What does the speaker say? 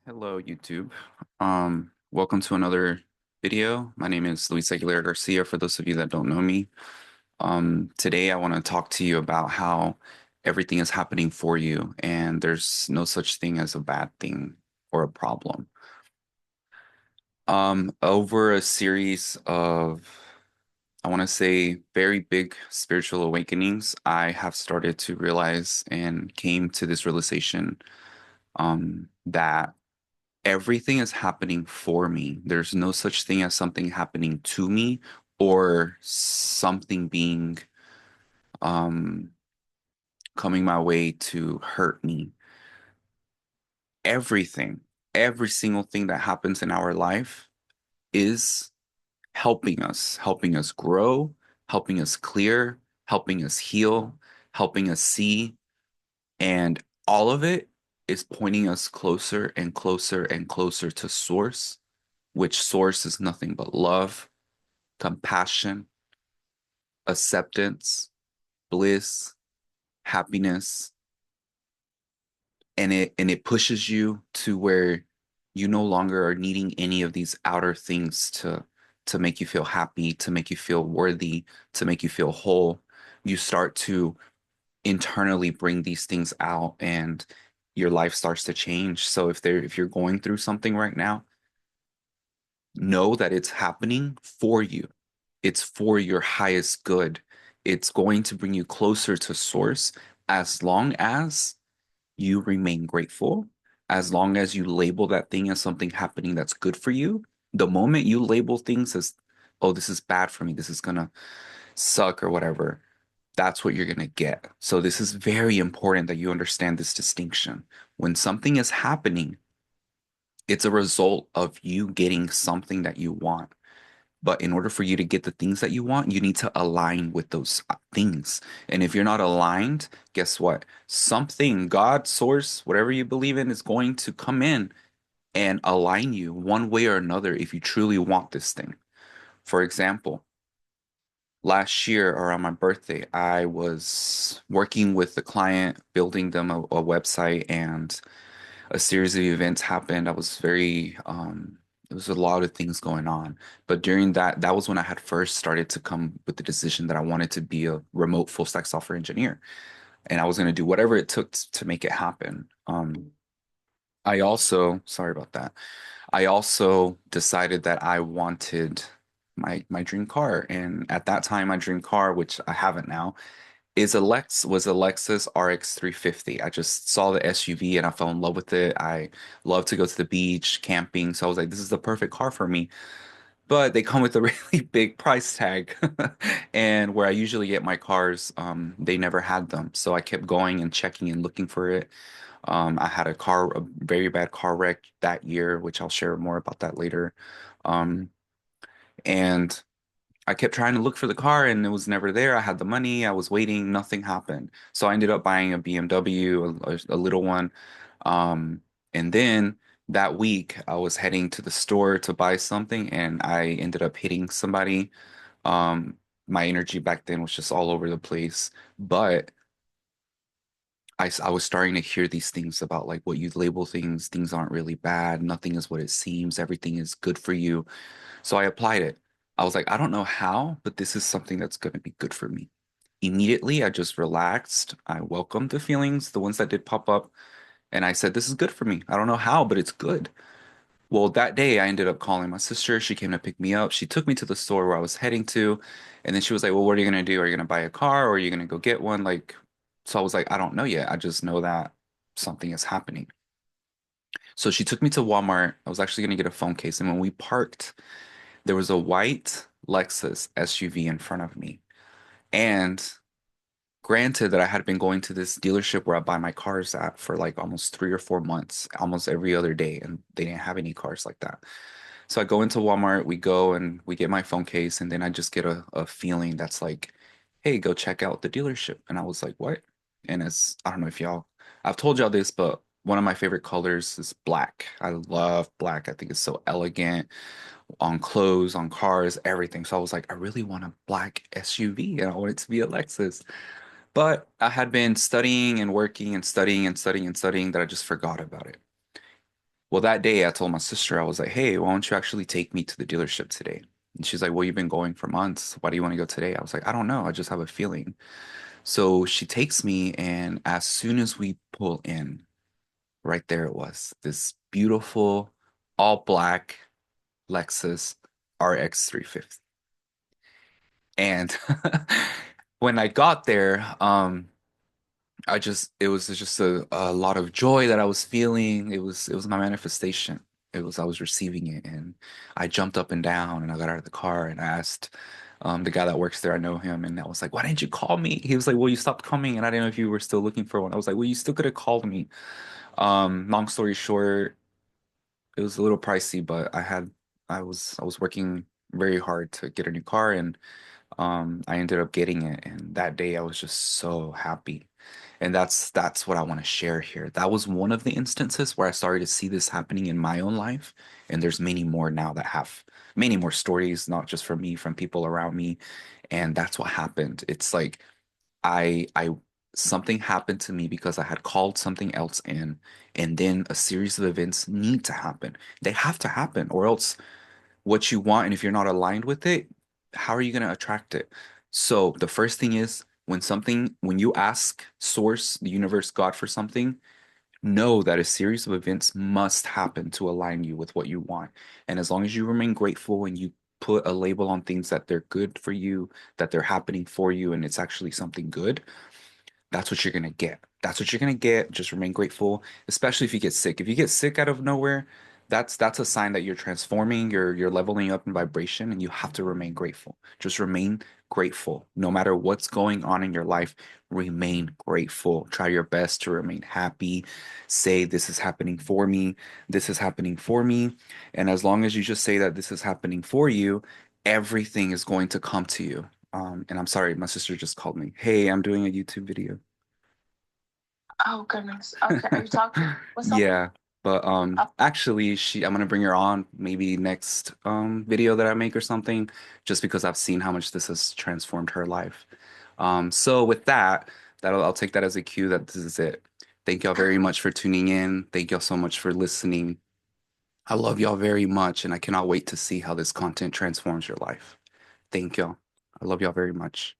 Hello, YouTube. Welcome to another video. My name is Luis Aguilera Garcia, for those of you that don't know me. Today I want to talk to you about how everything is happening for you, and there's no such thing as a bad thing or a problem. Over a series of, I want to say, very big spiritual awakenings, I have started to realize and came to this realization that everything is happening for me. There's no such thing as something happening to me or something being um coming my way to hurt me. Everything, every single thing that happens in our life is helping us grow, helping us clear, helping us heal, helping us see, and all of it is pointing us closer and closer and closer to source, which source is nothing but love, compassion, acceptance, bliss, happiness, and it pushes you to where you no longer are needing any of these outer things to make you feel happy, to make you feel worthy, to make you feel whole. You start to internally bring these things out and your life starts to change. So if you're going through something right now, know that it's happening for you. It's for your highest good. It's going to bring you closer to source as long as you remain grateful, as long as you label that thing as something happening that's good for you. The moment you label things as, oh, this is bad for me, this is gonna suck or whatever, that's what you're gonna get. So, this is very important that you understand this distinction. When something is happening, it's a result of you getting something that you want. But in order for you to get the things that you want, you need to align with those things. And if you're not aligned, guess what? Something, God, source, whatever you believe in, is going to come in and align you one way or another if you truly want this thing. For example, last year around my birthday, I was working with the client, building them a website, and a series of events happened. I was very there was a lot of things going on. But during that was when I had first started to come with the decision that I wanted to be a remote full stack software engineer. And I was going to do whatever it took to make it happen. I also, sorry about that. I also decided that I wanted my dream car. And at that time, my dream car, which I haven't now, was a Lexus RX 350. I just saw the SUV and I fell in love with it. I love to go to the beach, camping. So I was like, this is the perfect car for me. But they come with a really big price tag. And where I usually get my cars, they never had them. So I kept going and checking and looking for it. I had a very bad car wreck that year, which I'll share more about that later. Um, and I kept trying to look for the car and it was never there. I had the money, I was waiting, nothing happened. So I ended up buying a BMW, a little one. And then that week I was heading to the store to buy something and I ended up hitting somebody. Um, my energy back then was just all over the place. But I was starting to hear these things about like what you label things, things aren't really bad, nothing is what it seems, everything is good for you. So I applied it. I was like, I don't know how, but this is something that's going to be good for me. Immediately, I just relaxed. I welcomed the feelings, the ones that did pop up, and I said, this is good for me. I don't know how, but it's good. Well, that day, I ended up calling my sister. She came to pick me up. She took me to the store where I was heading to, and then she was like, well, what are you going to do? Are you going to buy a car or are you going to go get one? Like, so I was like, I don't know yet. I just know that something is happening. So she took me to Walmart. I was actually going to get a phone case, and when we parked, there was a white Lexus SUV in front of me. And granted that I had been going to this dealership where I buy my cars at for like almost 3 or 4 months, almost every other day, and they didn't have any cars like that. So I go into Walmart, we go and we get my phone case, and then I just get a feeling that's like, hey, go check out the dealership. And I was like, what? And I don't know if I've told y'all this, but one of my favorite colors is black. I love black. I think it's so elegant on clothes, on cars, everything. So I was like, I really want a black SUV and I want it to be a Lexus. But I had been studying and working and studying and studying and studying that I just forgot about it. Well, that day I told my sister, I was like, hey, why don't you actually take me to the dealership today? And she's like, well, you've been going for months. Why do you want to go today? I was like, I don't know. I just have a feeling. So she takes me, and as soon as we pull in, right there it was, this beautiful all black Lexus RX 350. And when I got there, it was just a lot of joy that I was feeling. It was my manifestation. I was receiving it, and I jumped up and down, and I got out of the car, and I asked the guy that works there, I know him, and I was like, why didn't you call me? He was like, well, you stopped coming, and I didn't know if you were still looking for one. I was like, well, you still could have called me. Long story short, it was a little pricey, but I was working very hard to get a new car, and I ended up getting it, and that day I was just so happy. And that's what I want to share here. That was one of the instances where I started to see this happening in my own life, and there's many more now that have many more stories, not just from me, from people around me, and that's what happened. It's like I something happened to me because I had called something else in, and then a series of events need to happen. They have to happen, or else what you want, and if you're not aligned with it, how are you going to attract it? So the first thing is when you ask source, the universe, God for something, know that a series of events must happen to align you with what you want. And as long as you remain grateful and you put a label on things that they're good for you, that they're happening for you, and it's actually something good, that's what you're gonna get. That's what you're gonna get. Just remain grateful, especially if you get sick. If you get sick out of nowhere, that's a sign that you're transforming, you're leveling up in vibration, and you have to remain grateful. Just remain grateful. No matter what's going on in your life, remain grateful. Try your best to remain happy. Say, this is happening for me. This is happening for me. And as long as you just say that this is happening for you, everything is going to come to you. And I'm sorry, my sister just called me. Hey, I'm doing a YouTube video. Oh goodness. Okay. Are you talking with someone? Yeah, but actually I'm gonna bring her on maybe next video that I make or something, just because I've seen how much this has transformed her life. So with that, I'll take that as a cue that this is it. Thank y'all very much for tuning in. Thank y'all so much for listening. I love y'all very much, and I cannot wait to see how this content transforms your life. Thank y'all. I love y'all very much.